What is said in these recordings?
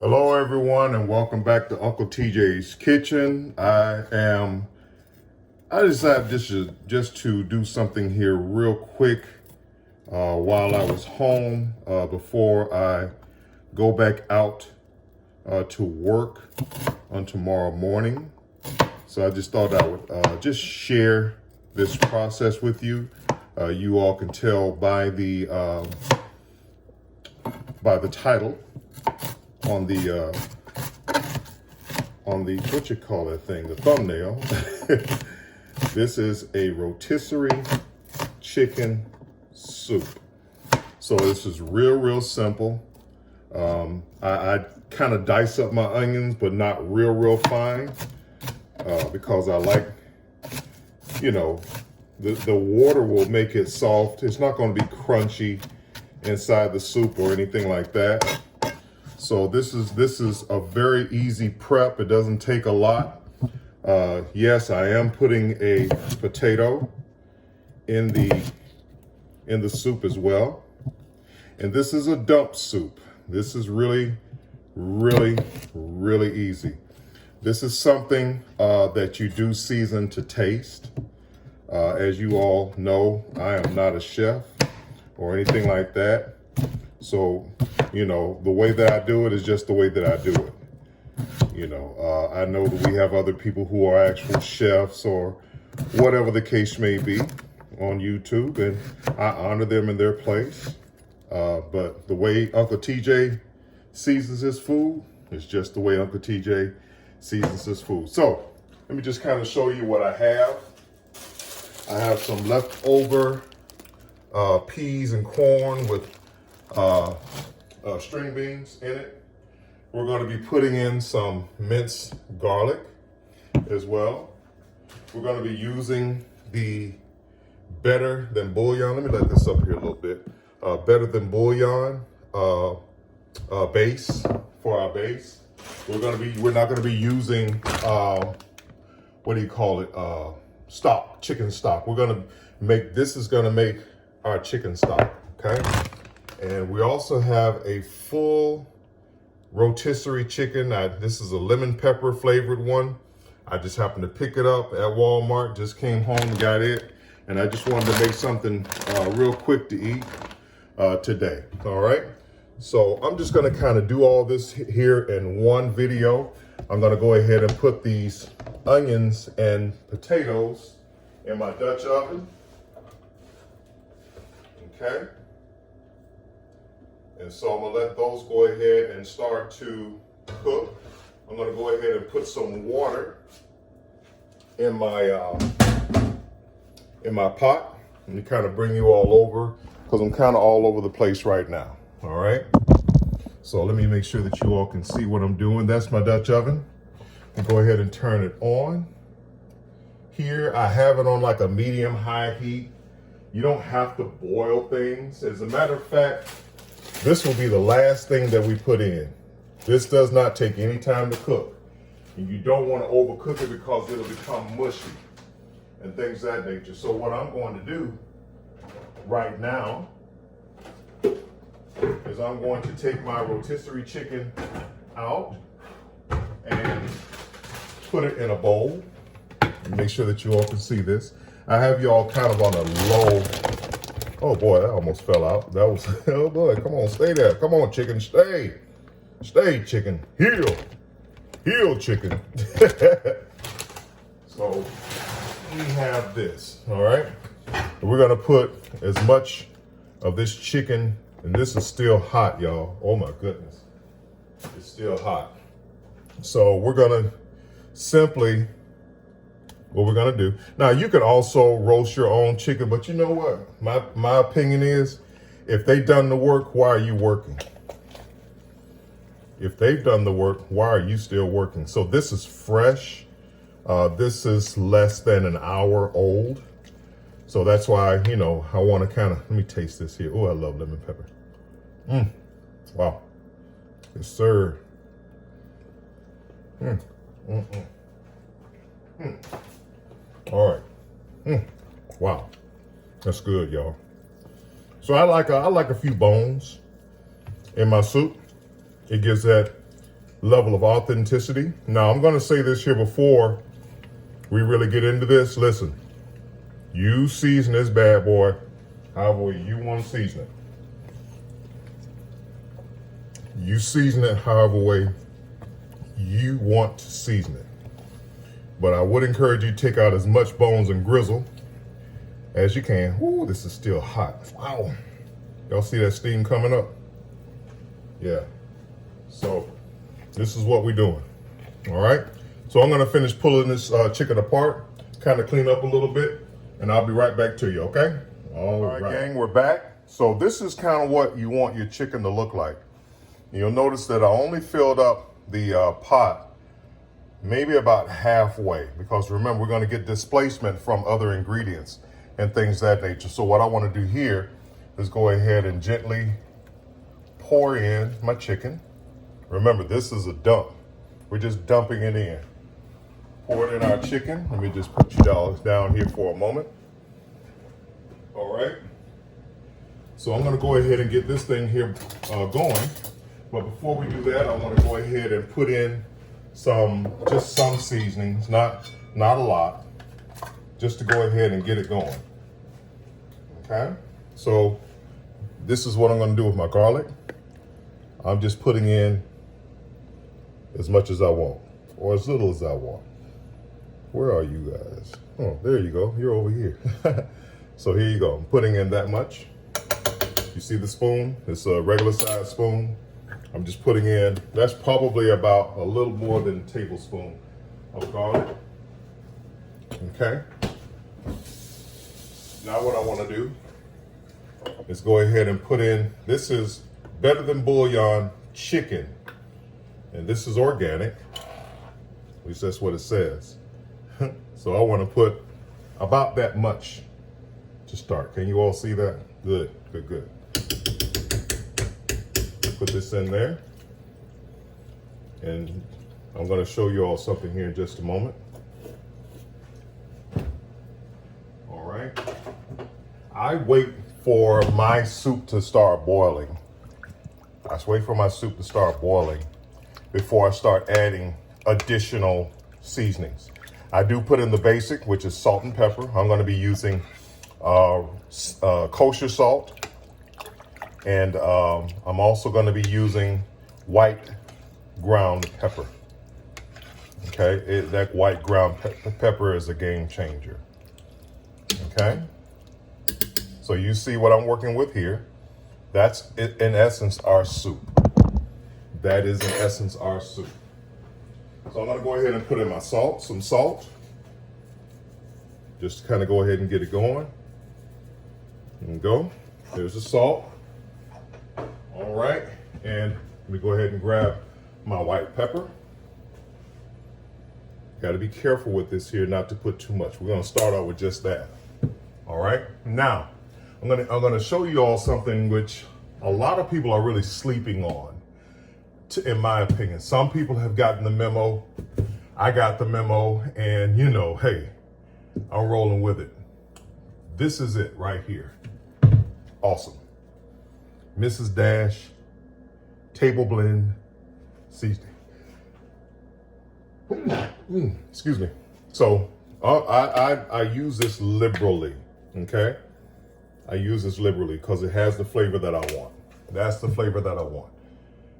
Hello everyone and welcome back to Uncle TJ's Kitchen. I decided just to do something here real quick while I was home before I go back out to work on tomorrow morning. So I just thought I would just share this process with you. You all can tell by the title on the what you call that thing, the thumbnail. This is a rotisserie chicken soup. So this is real simple. I kind of dice up my onions, but not real fine, because I like, the water will make it soft. It's not going to be crunchy inside the soup or anything like that. So this is a very easy prep. It doesn't take a lot. Yes, I am putting a potato in the soup as well. And this is a dump soup. This is really easy. This is something that you do season to taste. As you all know, I am not a chef or anything like that. So, the way that I do it is just the way that I do it. I know that we have other people who are actual chefs or whatever the case may be on YouTube, and I honor them in their place. But the way Uncle TJ seasons his food is just the way Uncle TJ seasons his food. So, let me just kind of show you what I have. I have some leftover peas and corn with string beans in it. We're going to be putting in some minced garlic as well. We're going to be using the Better Than Bouillon. Let me let this up here a little bit. Better Than Bouillon base for our base. We're not going to be using what do you call it? Stock, chicken stock. We're going to make our chicken stock. Okay. And we also have a full rotisserie chicken. This is a lemon pepper flavored one. I just happened to pick it up at Walmart, just came home and got it. And I just wanted to make something real quick to eat today, all right? So I'm just gonna kind of do all this here in one video. I'm gonna go ahead and put these onions and potatoes in my Dutch oven, okay? And so I'm gonna let those go ahead and start to cook. I'm gonna go ahead and put some water in my pot. Let me kind of bring you all over because I'm kind of all over the place right now. All right. So let me make sure that you all can see what I'm doing. That's my Dutch oven. And go ahead and turn it on. Here I have it on like a medium-high heat. You don't have to boil things. As a matter of fact, this will be the last thing that we put in. This does not take any time to cook. And you don't want to overcook it because it'll become mushy and things of that nature. So what I'm going to do right now is I'm going to take my rotisserie chicken out and put it in a bowl. Make sure that you all can see this. I have you all kind of on a low. Oh boy, that almost fell out. That was, oh boy, come on, stay there. Come on, chicken, stay. Stay, chicken. Heel, chicken. So we have this, all right? We're gonna put as much of this chicken, and this is still hot, y'all. Oh my goodness, it's still hot. So we're gonna simply, what we're gonna do. Now you can also roast your own chicken, but you know what? My opinion is, if they've done the work, why are you working? If they've done the work, why are you still working? So this is fresh. This is less than an hour old. So that's why, I want to kind of, let me taste this here. Oh, I love lemon pepper. Wow. Yes, sir. All right. Wow. That's good, y'all. So I like a few bones in my soup. It gives that level of authenticity. Now, I'm going to say this here before we really get into this. Listen, you season this bad boy however you want to season it. You season it however way you want to season it. But I would encourage you to take out as much bones and grizzle as you can. Ooh, this is still hot. Wow. Y'all see that steam coming up? Yeah. So this is what we're doing. All right. So I'm going to finish pulling this chicken apart, kind of clean up a little bit, and I'll be right back to you. Okay. All right, gang, we're back. So this is kind of what you want your chicken to look like. You'll notice that I only filled up the pot maybe about halfway, because remember, we're going to get displacement from other ingredients and things of that nature. So what I want to do here is go ahead and gently pour in my chicken. Remember, this is a dump. We're just dumping it in. Pour it in our chicken. Let me just put you down here for a moment. All right. So I'm going to go ahead and get this thing here going. But before we do that, I want to go ahead and put in just some seasonings, not a lot, just to go ahead and get it going. Okay. So this is what I'm going to do with my garlic. I'm just putting in as much as I want, or as little as I want. Where are you guys? Oh, there you go. You're over here. So here you go. I'm putting in that much. You see the spoon? It's a regular size spoon. I'm just putting in, that's probably about a little more than a tablespoon of garlic. Okay. Now what I want to do is go ahead and put in, this is Better Than Bouillon chicken. And this is organic. At least that's what it says. So I want to put about that much to start. Can you all see that? Good, good, good. Put this in there. And I'm going to show you all something here in just a moment. All right. I wait for my soup to start boiling. I wait for my soup to start boiling before I start adding additional seasonings. I do put in the basic, which is salt and pepper. I'm going to be using kosher salt. And I'm also going to be using white ground pepper. Okay, that white ground pepper is a game changer. Okay, so you see what I'm working with here. That's in essence our soup. That is in essence our soup. So I'm going to go ahead and put in my salt, some salt. Just to kind of go ahead and get it going. There we go. There's the salt. All right, and let me go ahead and grab my white pepper. Got to be careful with this here, not to put too much. We're going to start out with just that. All right, now I'm going to show you all something which a lot of people are really sleeping on, in my opinion. Some people have gotten the memo. I got the memo, and you know, hey, I'm rolling with it. This is it right here. Awesome. Mrs. Dash table blend seasoning. Excuse me. So I use this liberally. Okay, I use this liberally because it has the flavor that I want. That's the flavor that I want.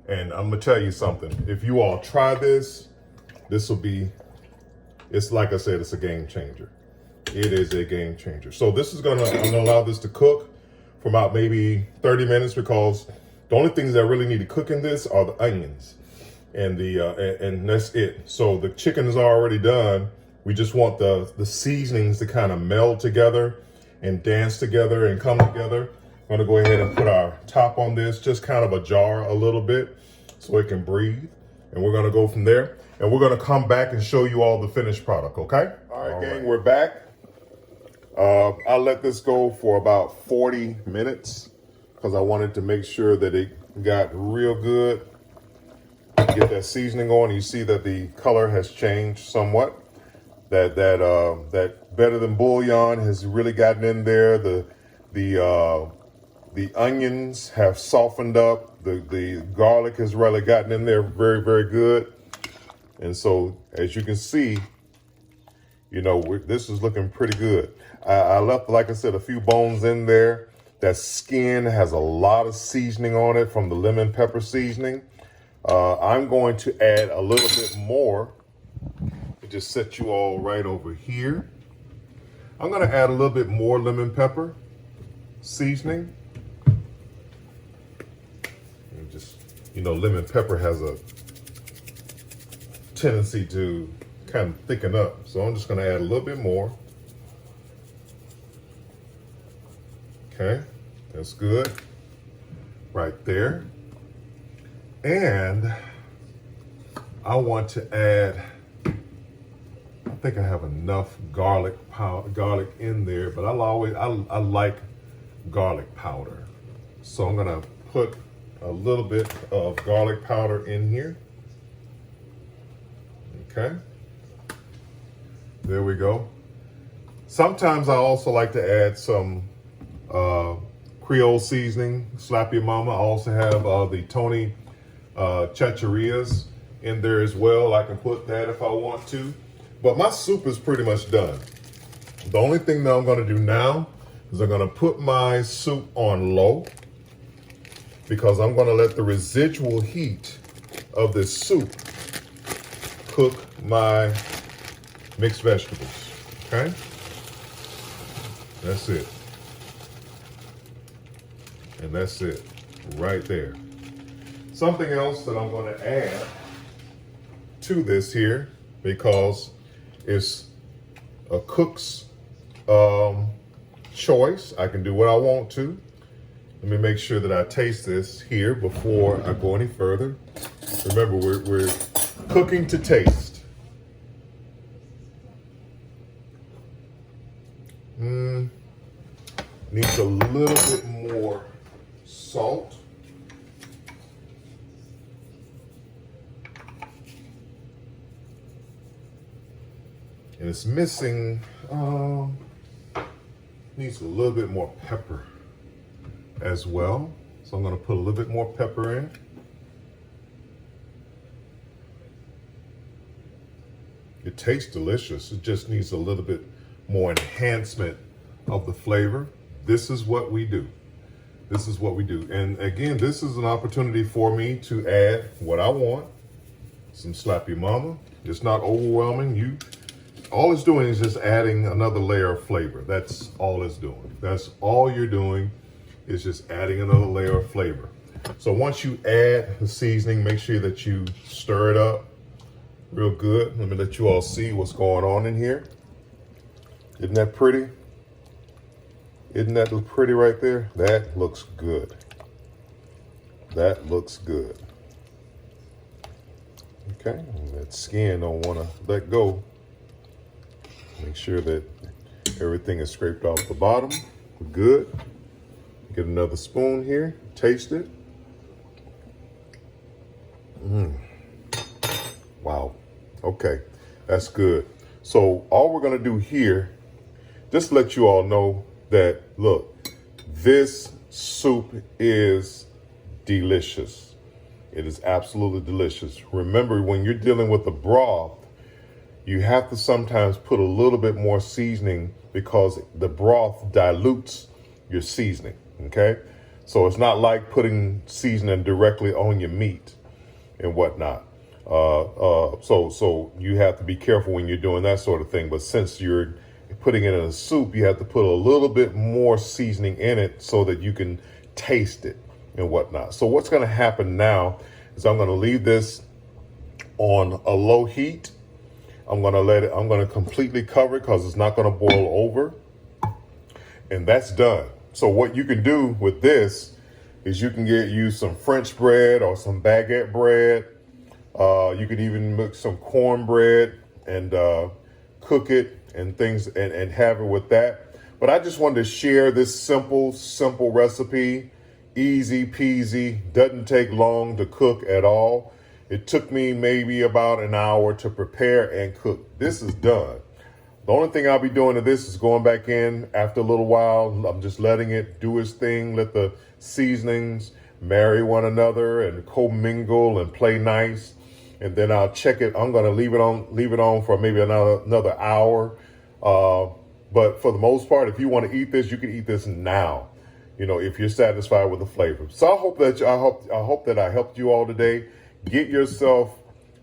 And I'm gonna tell you something. If you all try this, this will be. It's like I said, it's a game changer. It is a game changer. So this is I'm gonna allow this to cook for about maybe 30 minutes, because the only things that really need to cook in this are the onions, and and that's it. So the chicken is already done. We just want the seasonings to kind of meld together and dance together and come together. I'm gonna go ahead and put our top on this, just kind of ajar a little bit so it can breathe. And we're gonna go from there. And we're gonna come back and show you all the finished product, okay? All right, gang, we're back. I let this go for about 40 minutes because I wanted to make sure that it got real good. Get that seasoning on. You see that the color has changed somewhat. That Better Than Bouillon has really gotten in there. The onions have softened up. The garlic has really gotten in there very, very good. And so, as you can see, you know, this is looking pretty good. I left, like I said, a few bones in there. That skin has a lot of seasoning on it from the lemon pepper seasoning. I'm going to add a little bit more. Just set you all right over here. I'm going to add a little bit more lemon pepper seasoning. And just, you know, lemon pepper has a tendency to kind of thicken up. So I'm just going to add a little bit more. Okay, that's good. Right there. And I want to add, I think I have enough garlic in there, but I like garlic powder. So I'm gonna put a little bit of garlic powder in here. Okay, there we go. Sometimes I also like to add some Creole seasoning, slap your mama. I also have the Tony chacharias in there as well. I can put that if I want to. But my soup is pretty much done. The only thing that I'm gonna do now is I'm gonna put my soup on low because I'm gonna let the residual heat of this soup cook my mixed vegetables, okay? That's it. And that's it, right there. Something else that I'm gonna add to this here, because it's a cook's choice. I can do what I want to. Let me make sure that I taste this here before I go any further. Remember, we're cooking to taste. Needs a little bit more salt. And it's missing, needs a little bit more pepper as well. So I'm gonna put a little bit more pepper in. It tastes delicious. It just needs a little bit more enhancement of the flavor. This is what we do. This is what we do. And again, this is an opportunity for me to add what I want. Some slap your mama. It's not overwhelming. All it's doing is just adding another layer of flavor. That's all it's doing. That's all you're doing is just adding another layer of flavor. So once you add the seasoning, make sure that you stir it up real good. Let me let you all see what's going on in here. Isn't that pretty? Isn't that pretty right there? That looks good. That looks good. Okay, and that skin don't want to let go. Make sure that everything is scraped off the bottom. Good. Get another spoon here. Taste it. Wow. Okay, that's good. So all we're gonna do here, just to let you all know that, look, this soup is delicious. It is absolutely delicious. Remember, when you're dealing with the broth, you have to sometimes put a little bit more seasoning because the broth dilutes your seasoning, okay? So it's not like putting seasoning directly on your meat and whatnot. So you have to be careful when you're doing that sort of thing. But since you're putting it in a soup, you have to put a little bit more seasoning in it so that you can taste it and whatnot. So what's gonna happen now is I'm gonna leave this on a low heat. I'm gonna completely cover it because it's not gonna boil over. And that's done. So what you can do with this is you can use some French bread or some baguette bread. You could even mix some cornbread and cook it and things and have it with that. But I just wanted to share this simple recipe. Easy peasy, doesn't take long to cook at all. It took me maybe about an hour to prepare and cook. This is done. The only thing I'll be doing to this is going back in after a little while. I'm just letting it do its thing, let the seasonings marry one another and commingle and play nice. And then I'll check it. I'm going to leave it on for maybe another hour. But for the most part, if you want to eat this, you can eat this now, you know, if you're satisfied with the flavor. So I hope that I helped you all today. Get yourself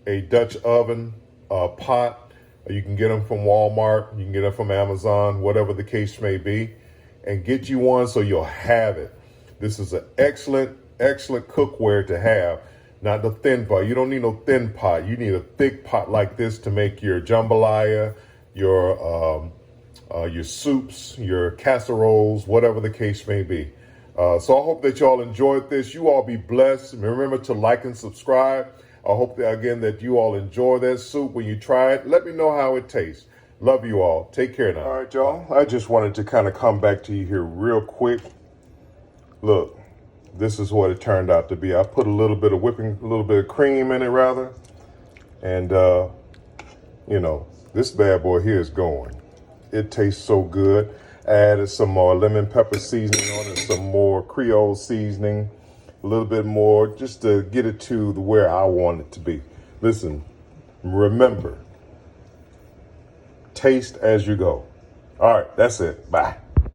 a Dutch oven pot. You can get them from Walmart. You can get them from Amazon, whatever the case may be, and get you one so you'll have it. This is an excellent cookware to have. Not the thin pot. You don't need no thin pot. You need a thick pot like this to make your jambalaya, your soups, your casseroles, whatever the case may be. So I hope that y'all enjoyed this. You all be blessed. Remember to like and subscribe. I hope that, again, that you all enjoy that soup when you try it. Let me know how it tastes. Love you all. Take care now. All right, y'all. I just wanted to kind of come back to you here real quick. Look, this is what it turned out to be. I put a little bit of cream in it, rather. And, you know, this bad boy here is going. It tastes so good. Added some more lemon pepper seasoning on it, some more Creole seasoning, a little bit more, just to get it to where I want it to be. Listen, remember, taste as you go. All right, that's it. Bye.